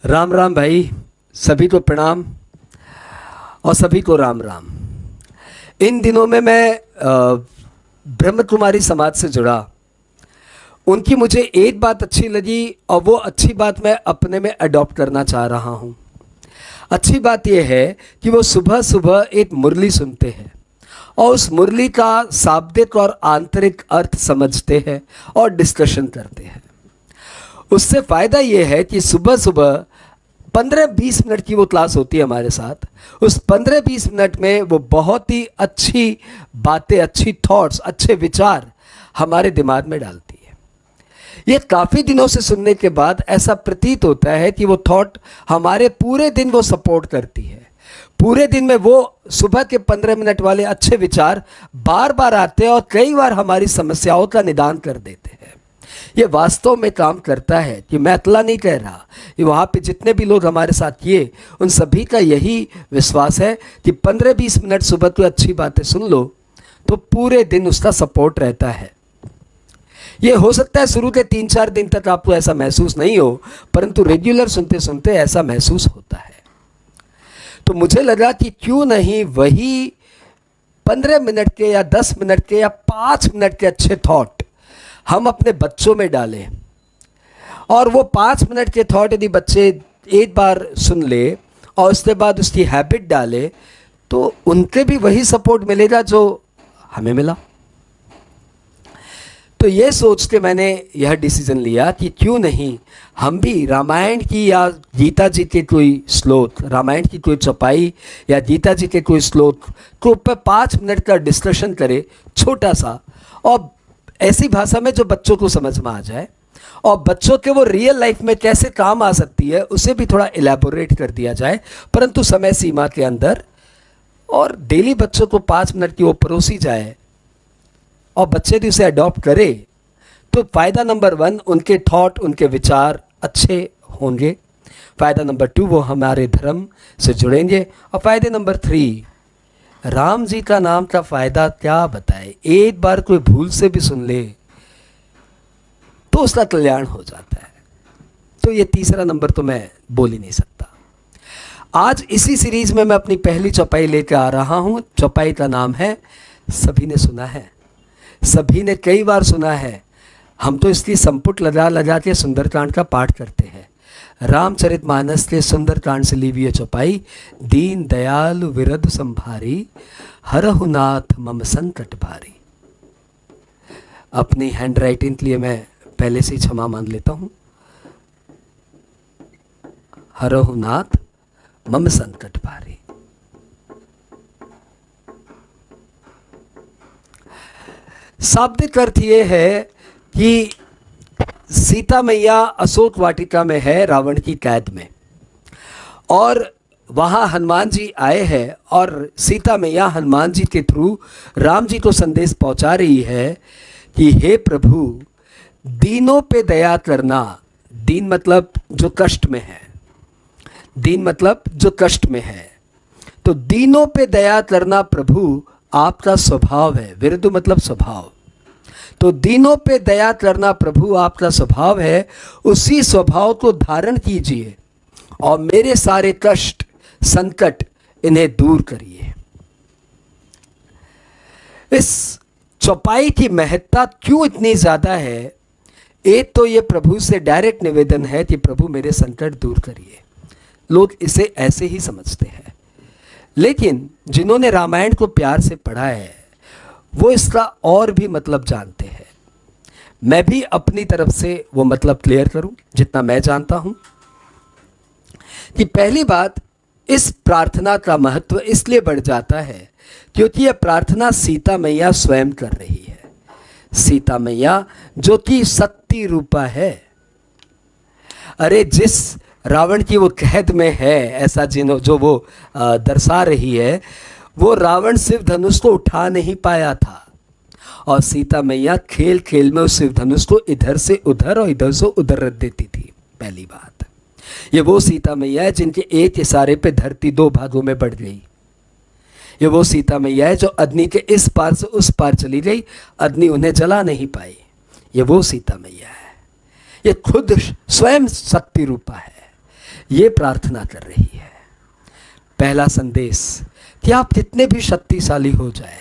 राम राम भाई, सभी को प्रणाम और सभी को राम राम। इन दिनों में मैं ब्रह्म कुमारी समाज से जुड़ा। उनकी मुझे एक बात अच्छी लगी और वो अच्छी बात मैं अपने में अडॉप्ट करना चाह रहा हूँ। अच्छी बात यह है कि वो सुबह सुबह एक मुरली सुनते हैं और उस मुरली का शाब्दिक और आंतरिक अर्थ समझते हैं और डिस्कशन करते हैं। उससे फ़ायदा ये है कि सुबह सुबह 15-20 मिनट की वो क्लास होती है हमारे साथ। उस 15-20 मिनट में वो बहुत ही अच्छी बातें, अच्छी थॉट्स, अच्छे विचार हमारे दिमाग में डालती है। ये काफ़ी दिनों से सुनने के बाद ऐसा प्रतीत होता है कि वो थॉट हमारे पूरे दिन वो सपोर्ट करती है। पूरे दिन में वो सुबह के 15 मिनट वाले अच्छे विचार बार बार आते हैं और कई बार हमारी समस्याओं का निदान कर देते हैं। ये वास्तव में काम करता है कि मैं अकेला नहीं कह रहा। ये वहाँ पे जितने भी लोग हमारे साथ किए उन सभी का यही विश्वास है कि 15-20 मिनट सुबह कोई अच्छी बातें सुन लो तो पूरे दिन उसका सपोर्ट रहता है। ये हो सकता है शुरू के 3-4 दिन तक आपको ऐसा महसूस नहीं हो, परंतु रेगुलर सुनते सुनते ऐसा महसूस होता है। तो मुझे लगा कि क्यों नहीं वही 15 मिनट के या 10 मिनट के या 5 मिनट के अच्छे थॉट हम अपने बच्चों में डालें। और वो 5 मिनट के थॉट यदि बच्चे एक बार सुन ले और उसके बाद उसकी हैबिट डाले तो उनके भी वही सपोर्ट मिलेगा जो हमें मिला। तो ये सोच के मैंने यह डिसीजन लिया कि क्यों नहीं हम भी रामायण की या गीता जी के कोई श्लोक, रामायण की कोई चौपाई या गीता जी के कोई श्लोक के ऊपर 5 मिनट का डिस्कशन करें, छोटा सा, और ऐसी भाषा में जो बच्चों को समझ में आ जाए और बच्चों के वो रियल लाइफ में कैसे काम आ सकती है उसे भी थोड़ा इलेबोरेट कर दिया जाए, परंतु समय सीमा के अंदर। और डेली बच्चों को 5 मिनट की वो परोसी जाए और बच्चे भी उसे अडॉप्ट करे तो फ़ायदा नंबर 1 उनके थॉट, उनके विचार अच्छे होंगे। फ़ायदा नंबर 2 वो हमारे धर्म से जुड़ेंगे। और फ़ायदे नंबर 3 राम जी का नाम का फ़ायदा क्या बताए। एक बार कोई भूल से भी सुन ले तो उसका कल्याण हो जाता है। तो ये तीसरा नंबर तो मैं बोल ही नहीं सकता। आज इसी सीरीज में मैं अपनी पहली चौपाई लेकर आ रहा हूँ। चौपाई का नाम है सभी ने सुना है, सभी ने कई बार सुना है। हम तो इसकी संपुट लगा लगा के सुंदरकांड का पाठ करते हैं। रामचरितमानस के सुंदरकांड से ली हुई चौपाई, दीन दयालु विरध संभारी, हरहु नाथ मम संकट भारी। अपनी हैंड राइटिंग के लिए मैं पहले से ही क्षमा मांग लेता हूँ। हरहु नाथ मम संकट भारी। शाब्दिक अर्थ ये है कि सीता मैया अशोक वाटिका में है, रावण की कैद में, और वहाँ हनुमान जी आए हैं और सीता मैया हनुमान जी के थ्रू राम जी को संदेश पहुँचा रही है कि हे प्रभु, दीनों पे दया करना। दीन मतलब जो कष्ट में है, दीन मतलब जो कष्ट में है। तो दीनों पे दया करना प्रभु आपका स्वभाव है। विरधु मतलब स्वभाव। तो दीनों पे दया करना प्रभु आपका स्वभाव है। उसी स्वभाव को धारण कीजिए और मेरे सारे कष्ट, संकट, इन्हें दूर करिए। इस चौपाई की महत्ता क्यों इतनी ज़्यादा है? एक तो ये प्रभु से डायरेक्ट निवेदन है कि प्रभु मेरे संकट दूर करिए। लोग इसे ऐसे ही समझते हैं, लेकिन जिन्होंने रामायण को प्यार से पढ़ा है वो इसका और भी मतलब जानते हैं। मैं भी अपनी तरफ से वो मतलब क्लियर करूं जितना मैं जानता हूं। कि पहली बात, इस प्रार्थना का महत्व इसलिए बढ़ जाता है क्योंकि यह प्रार्थना सीता मैया स्वयं कर रही है। सीता मैया जो कि शक्ति रूपा है। अरे जिस रावण की वो कैद में है, ऐसा जो वो दर्शा रही है, वो रावण शिव धनुष को उठा नहीं पाया था और सीता मैया खेल खेल में उस शिव धनुष को इधर से उधर और इधर से उधर रख देती थी। पहली बात, ये वो सीता मैया है जिनके एक इशारे पे धरती 2 भागों में बढ़ गई। ये वो सीता मैया है जो अग्नि के इस पार से उस पार चली गई, अग्नि उन्हें जला नहीं पाई। ये वो सीता मैया है। ये खुद स्वयं शक्ति रूपा है। ये प्रार्थना कर रही है। पहला संदेश कि आप जितने भी शक्तिशाली हो जाए,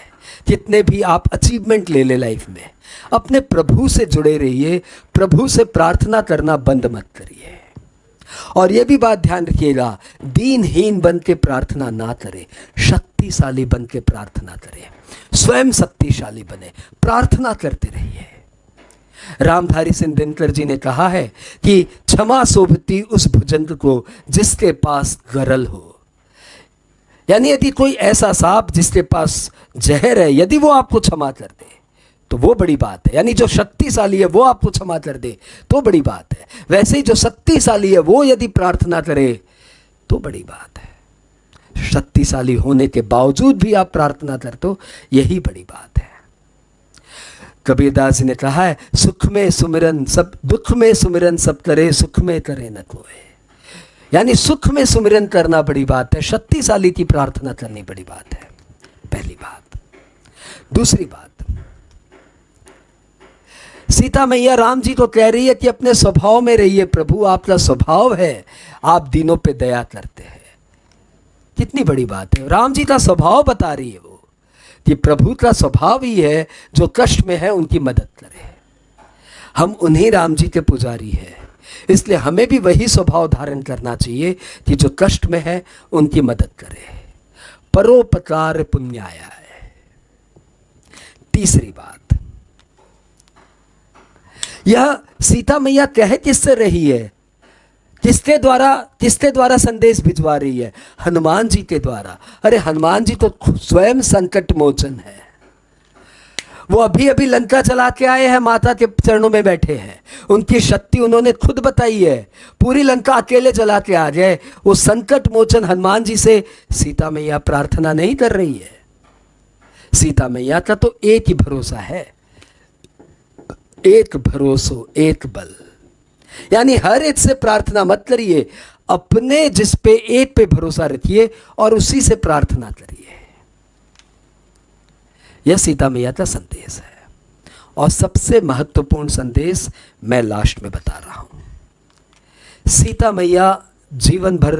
जितने भी आप अचीवमेंट ले ले लाइफ में, अपने प्रभु से जुड़े रहिए, प्रभु से प्रार्थना करना बंद मत करिए। और ये भी बात ध्यान रखिएगा, दीनहीन बन के प्रार्थना ना करें, शक्तिशाली बन के प्रार्थना करें, स्वयं शक्तिशाली बने, प्रार्थना करते रहिए। रामधारी सिंह दिनकर जी ने कहा है कि क्षमा शोभती उस भुजंग को जिसके पास गरल हो। यानी यदि कोई ऐसा सांप जिसके पास जहर है, यदि वो आपको क्षमा कर दे तो वो बड़ी बात है। यानी जो शक्तिशाली है वो आपको क्षमा कर दे तो बड़ी बात है। वैसे ही जो शक्तिशाली है वो यदि प्रार्थना करे तो बड़ी बात है। शक्तिशाली होने के बावजूद भी आप प्रार्थना कर तो यही बड़ी बात है। कबीरदास जी ने कहा है, सुख में सुमिरन सब, दुख में सुमिरन सब करे, सुख में करे न कोई। यानी सुख में सुमिरन करना बड़ी बात है, शक्तिशाली की प्रार्थना करनी बड़ी बात है, पहली बात। दूसरी बात, सीता मैया राम जी को कह रही है कि अपने स्वभाव में रहिए, प्रभु आपका स्वभाव है, आप दीनों पे दया करते हैं। कितनी बड़ी बात है, राम जी का स्वभाव बता रही है वो कि प्रभु का स्वभाव ही है जो कष्ट में है उनकी मदद करे। हम उन्हीं राम जी के पुजारी हैं, इसलिए हमें भी वही स्वभाव धारण करना चाहिए कि जो कष्ट में है उनकी मदद करे। परोपकार पुण्याय है। तीसरी बात, यह सीता मैया कह किससे रही है, किसके द्वारा संदेश भिजवा रही है? हनुमान जी के द्वारा। अरे हनुमान जी तो स्वयं संकट मोचन है, वो अभी अभी लंका चला के आए हैं, माता के चरणों में बैठे हैं, उनकी शक्ति उन्होंने खुद बताई है, पूरी लंका अकेले चला के आ जाए। वो संकट मोचन हनुमान जी से सीता मैया प्रार्थना नहीं कर रही है। सीता मैया का तो एक ही भरोसा है, एक भरोसो एक बल। यानी हर एक से प्रार्थना मत करिए, अपने जिस पे एक पे भरोसा रखिए और उसी से प्रार्थना करिए। यह सीता मैया का संदेश है। और सबसे महत्वपूर्ण संदेश मैं लास्ट में बता रहा हूं। सीता मैया जीवन भर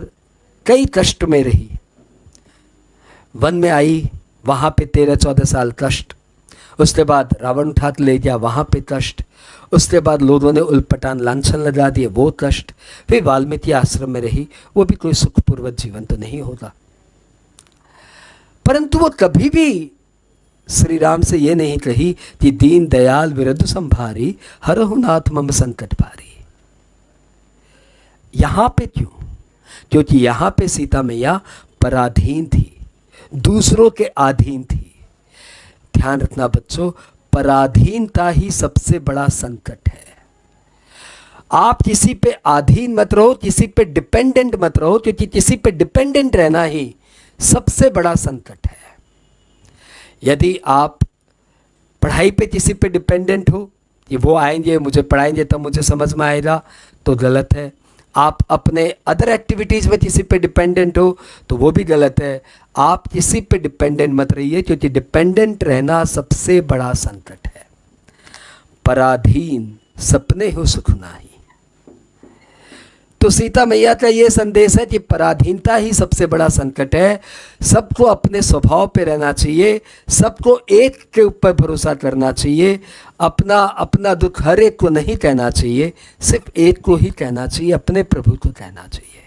कई कष्ट में रही, वन में आई, वहां पे 13-14 साल कष्ट, उसके बाद रावण उठा के ले गया, वहाँ पे कष्ट, उसके बाद लोगों ने उलपटान लांछन लगा दिए, वो कष्ट, फिर वाल्मीकि आश्रम में रही। वो भी कोई सुखपूर्वक जीवन तो नहीं होगा, परंतु वो कभी भी श्री राम से ये नहीं कही कि दीन दयाल विरधु संभारी, हरहु नाथ मम संकट भारी। यहां पे क्यों? क्योंकि यहां पे सीता मैया पराधीन थी, दूसरों के अधीन थी। ध्यान रखना बच्चों, पराधीनता ही सबसे बड़ा संकट है। आप किसी पे अधीन मत रहो, किसी पे डिपेंडेंट मत रहो, क्योंकि किसी पे डिपेंडेंट रहना ही सबसे बड़ा संकट है। यदि आप पढ़ाई पे किसी पे डिपेंडेंट हो कि वो आएंगे मुझे पढ़ाएंगे तब मुझे समझ में आएगा, तो गलत है। आप अपने अदर एक्टिविटीज़ में किसी पे डिपेंडेंट हो तो वो भी गलत है। आप किसी पे डिपेंडेंट मत रहिए, क्योंकि डिपेंडेंट रहना सबसे बड़ा संकट है। पराधीन सपने हो सुख नाही। तो सीता मैया का ये संदेश है कि पराधीनता ही सबसे बड़ा संकट है। सबको अपने स्वभाव पे रहना चाहिए, सबको एक के ऊपर भरोसा करना चाहिए, अपना अपना दुख हर एक को नहीं कहना चाहिए, सिर्फ एक को ही कहना चाहिए, अपने प्रभु को कहना चाहिए।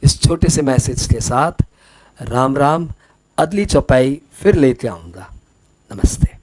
इस छोटे से मैसेज के साथ राम राम। अगली चौपाई फिर लेते आऊँगा। नमस्ते।